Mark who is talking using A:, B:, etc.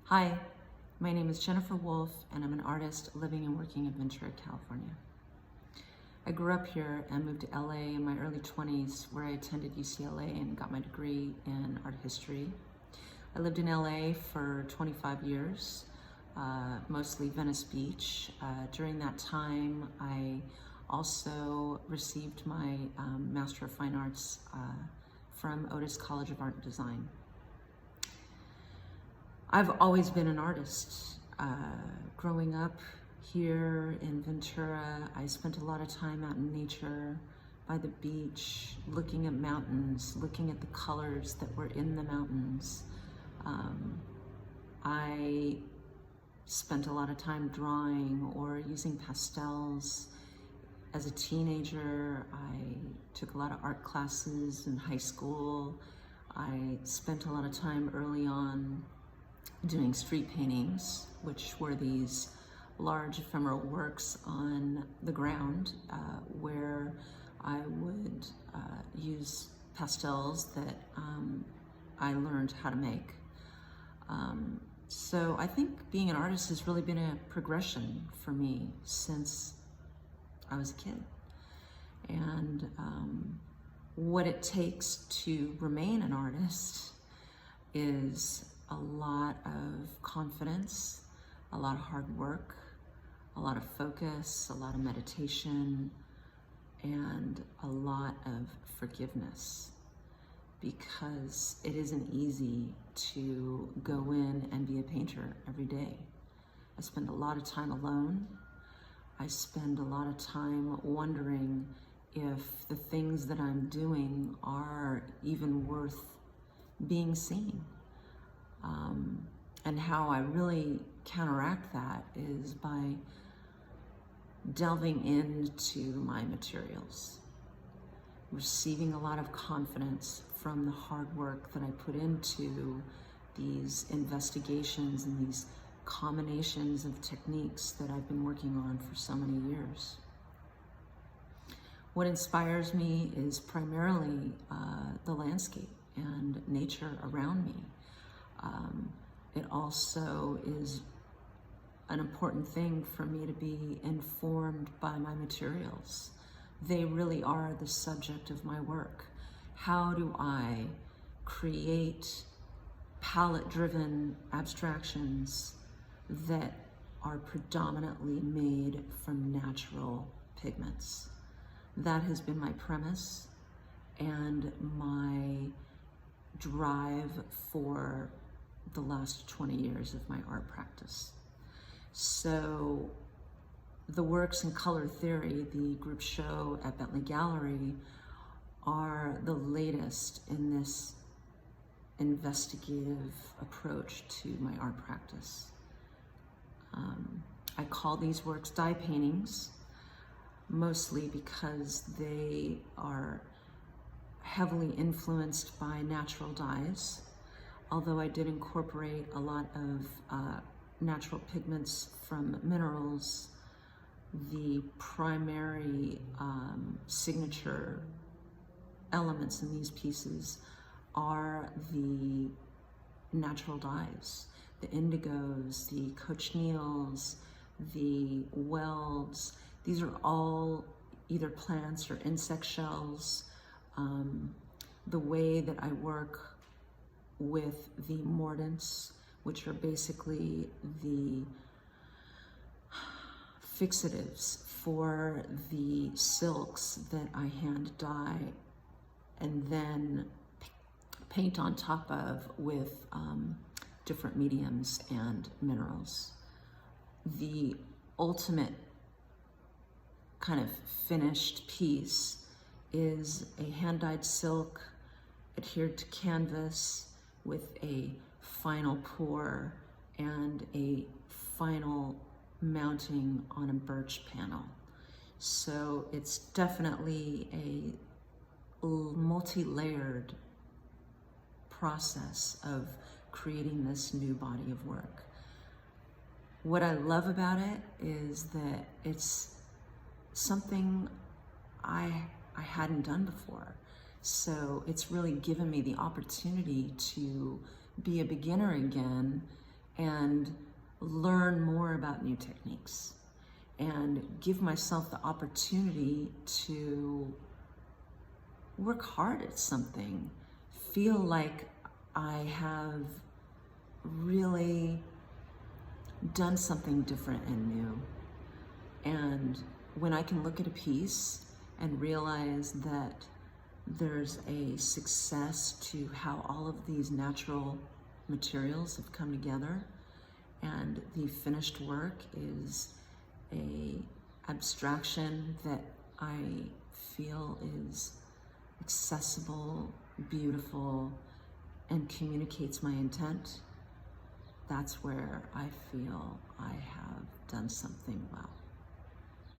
A: Hi, my name is Jennifer Wolf, and I'm an artist living and working in Ventura, California. I grew up here and moved to LA in my early 20s, where I attended UCLA and got my degree in art history. I lived in LA for 25 years, mostly Venice Beach. During that time, I also received my Master of Fine Arts from Otis College of Art and Design. I've always been an artist. Growing up here in Ventura, I spent a lot of time out in nature, by the beach, looking at mountains, looking at the colors that were in the mountains. I spent a lot of time drawing or using pastels. As a teenager, I took a lot of art classes in high school. I spent a lot of time early on doing street paintings, which were these large ephemeral works on the ground where I would use pastels that I learned how to make. So I think being an artist has really been a progression for me since I was a kid. And what it takes to remain an artist is a lot of confidence, a lot of hard work, a lot of focus, a lot of meditation, and a lot of forgiveness, because it isn't easy to go in and be a painter every day. I spend a lot of time alone. I spend a lot of time wondering if the things that I'm doing are even worth being seen. And how I really counteract that is by delving into my materials, receiving a lot of confidence from the hard work that I put into these investigations and these combinations of techniques that I've been working on for so many years. What inspires me is primarily the landscape and nature around me. It also is an important thing for me to be informed by my materials. They really are the subject of my work. How do I create palette-driven abstractions that are predominantly made from natural pigments? That has been my premise and my drive for the last 20 years of my art practice. So the works in color theory, the group show at Bentley Gallery, are the latest in this investigative approach to my art practice. I call these works dye paintings, mostly because they are heavily influenced by natural dyes, although I did incorporate a lot of natural pigments from minerals. The primary signature elements in these pieces are the natural dyes, the indigos, the cochineals, the welds. These are all either plants or insect shells. The way that I work with the mordants, which are basically the fixatives for the silks that I hand dye and then paint on top of with different mediums and minerals. The ultimate kind of finished piece is a hand-dyed silk adhered to canvas with a final pour and a final mounting on a birch panel. So it's definitely a multi-layered process of creating this new body of work. What I love about it is that it's something I hadn't done before. So it's really given me the opportunity to be a beginner again and learn more about new techniques and give myself the opportunity to work hard at something, feel like I have really done something different and new. And when I can look at a piece and realize that there's a success to how all of these natural materials have come together, and the finished work is a abstraction that I feel is accessible, beautiful, and communicates my intent, that's where I feel I have done something well.